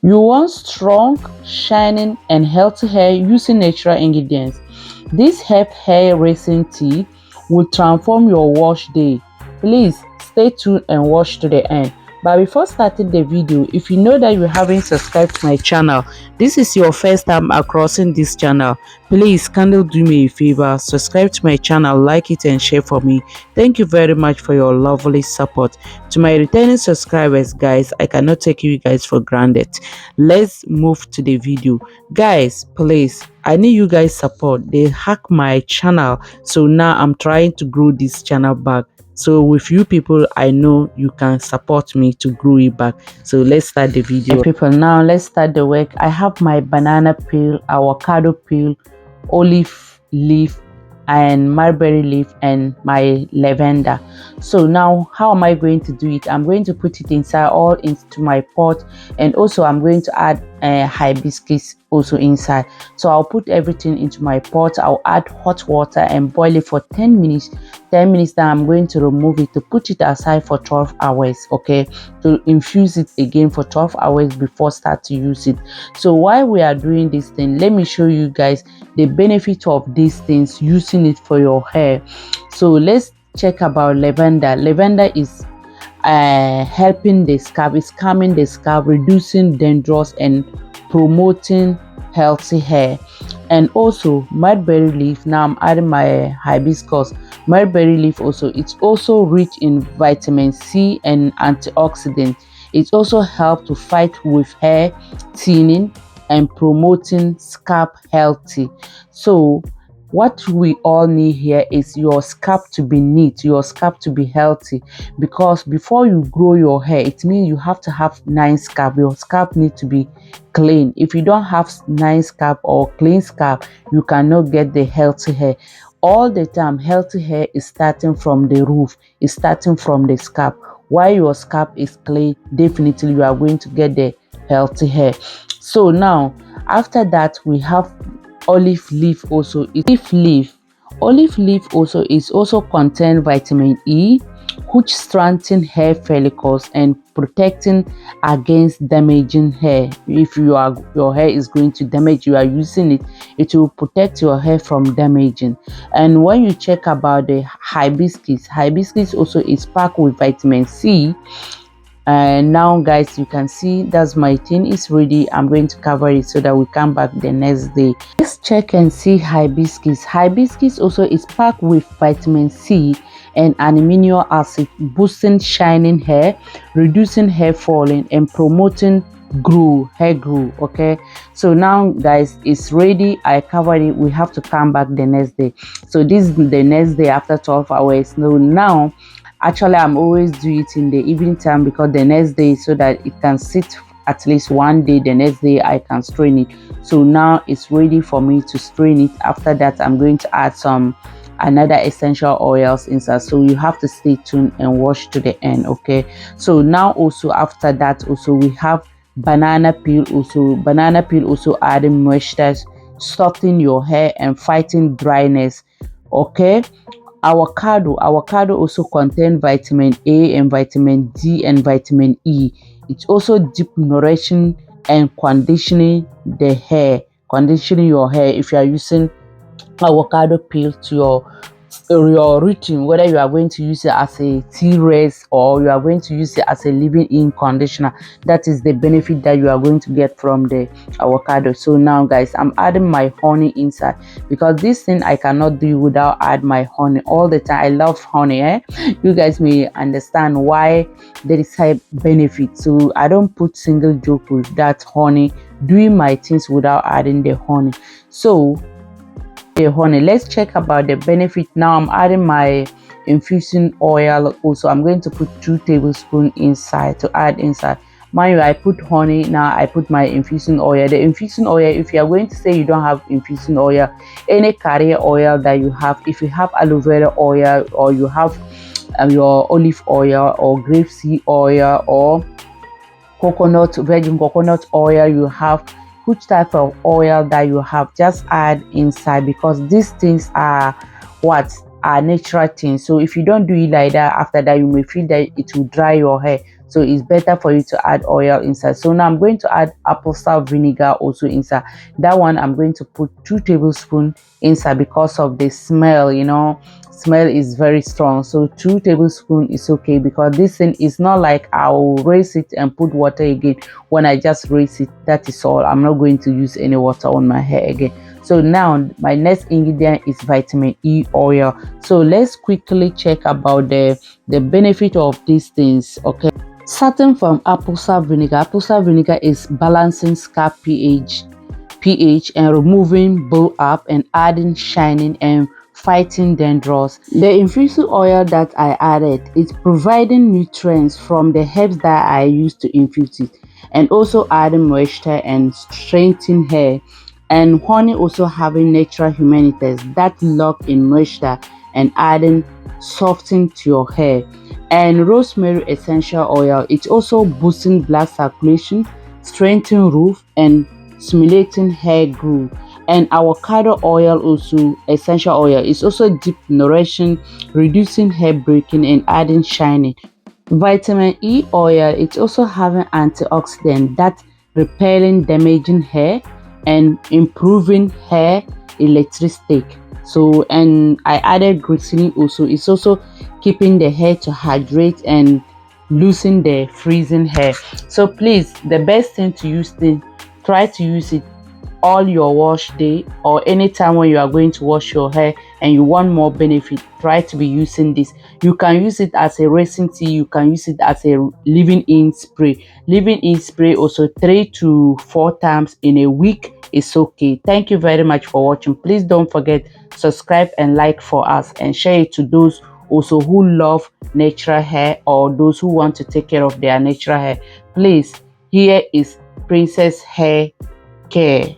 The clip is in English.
You want strong, shining, and healthy hair using natural ingredients. This hair rinsing tea will transform your wash day. Please stay tuned and watch to the end. But before starting the video, if you know that you haven't subscribed to my channel, this is your first time crossing this channel, please kindly do me a favor, subscribe to my channel, like it and share for me. Thank you very much for your lovely support. To my returning subscribers, guys, I cannot take you guys for granted. Let's move to the video. Guys, please, I need you guys support. They hacked my channel, so now I'm trying to grow this channel back. So with you people, I know you can support me to grow it back. So let's start the video. People, now let's start the work. I have my banana peel, avocado peel, olive leaf, and mulberry leaf, and my lavender. So now how am I going to do it? I'm going to put it inside, all into my pot, and also I'm going to add hibiscus also inside. So I'll put everything into my pot. I'll add hot water and boil it for 10 minutes. 10 minutes, then I'm going to remove it to put it aside for 12 hours. Okay, to infuse it again for 12 hours before start to use it. So while we are doing this thing, let me show you guys the benefit of these things, using it for your hair. So let's check about lavender. Lavender is helping the scalp, is calming the scalp, reducing dandruff, and promoting healthy hair. And also mulberry leaf, now I'm adding my hibiscus. Mulberry leaf also, it's also rich in vitamin C and antioxidant. It also helps to fight with hair thinning and promoting scalp healthy. So what we all need here is your scalp to be neat, your scalp to be healthy, because before you grow your hair, it means you have to have nice scalp. Your scalp needs to be clean. If you don't have nice scalp or clean scalp, you cannot get the healthy hair. All the time, healthy hair is starting from the root, is starting from the scalp. While your scalp is clean, definitely you are going to get the healthy hair. So now after that, we have olive leaf. Also, olive leaf also is also contain vitamin E, which strengthen hair follicles and protecting against damaging hair. If your hair is going to damage, you are using it, it will protect your hair from damaging. And when you check about the hibiscus also is packed with vitamin C. And now guys, you can see that's my thing is ready. I'm going to cover it so that we come back the next day. Let's check and see hibiscus. Hibiscus also is packed with vitamin C and amino acid, boosting shining hair, reducing hair falling, and promoting hair growth. Okay, so now guys, it's ready. I covered it. We have to come back the next day. So this is the next day after 12 hours. So now actually I'm always do it in the evening time, because the next day, so that it can sit at least one day, the next day I can strain it. So now it's ready for me to strain it. After that, I'm going to add some another essential oils inside, so you have to stay tuned and watch to the end. Okay, so now also after that, also we have banana peel. Also banana peel also adding moisture, softening your hair and fighting dryness. Okay, avocado also contain vitamin A and vitamin D and vitamin E. It's also deep nourishing and conditioning the hair, conditioning your hair. If you are using avocado peel to your routine, whether you are going to use it as a tea rest or you are going to use it as a leave-in conditioner, that is the benefit that you are going to get from the avocado. So now guys, I'm adding my honey inside, because this thing I cannot do without add my honey all the time. I love honey. You guys may understand why there is a benefit. So I don't put single joke with that honey, doing my things without adding the honey. So the honey, let's check about the benefit. Now I'm adding my infusing oil. Also I'm going to put 2 tablespoons inside to add inside. Mind you, I put honey, now I put my infusing oil. The infusing oil, if you are going to say you don't have infusing oil, any carrier oil that you have, if you have aloe vera oil, or you have your olive oil or grapeseed oil or virgin coconut oil, you have which type of oil that you have, just add inside, because these things are what are natural things. So if you don't do it like that, after that you may feel that it will dry your hair. so it's better for you to add oil inside. So now I'm going to add apple cider vinegar also inside. That one I'm going to put 2 tablespoons inside because of the smell, you know, smell is very strong. So 2 tablespoons is okay, because this thing is not like I'll raise it and put water again. When I just raise it, that is all. I'm not going to use any water on my hair again. So now my next ingredient is vitamin E oil. So let's quickly check about the benefit of these things. Okay, starting from apple cider vinegar. Apple cider vinegar is balancing scalp pH and removing build up and adding shining and fighting dandruff. The infused oil that I added is providing nutrients from the herbs that I used to infuse it, and also adding moisture and strengthening hair. And honey also having natural humanities that lock in moisture and adding softening to your hair. And rosemary essential oil, it's also boosting blood circulation, strengthening roof and stimulating hair growth. And avocado oil, also essential oil, is also deep nourishing, reducing hair breaking and adding shining. Vitamin E oil, it's also having antioxidant that repelling damaging hair and improving hair elasticity. So, and I added glycerin also, it's also keeping the hair to hydrate and loosen the freezing hair. So please, the best thing to use this, try to use it all your wash day or anytime when you are going to wash your hair and you want more benefit. Try to be using this. You can use it as a rinsing tea, you can use it as a leave-in spray also 3 to 4 times in a week is okay. Thank you very much for watching. Please don't forget, subscribe and like for us, and share it to those also who love natural hair or those who want to take care of their natural hair. Please, here is Princess Hair Care.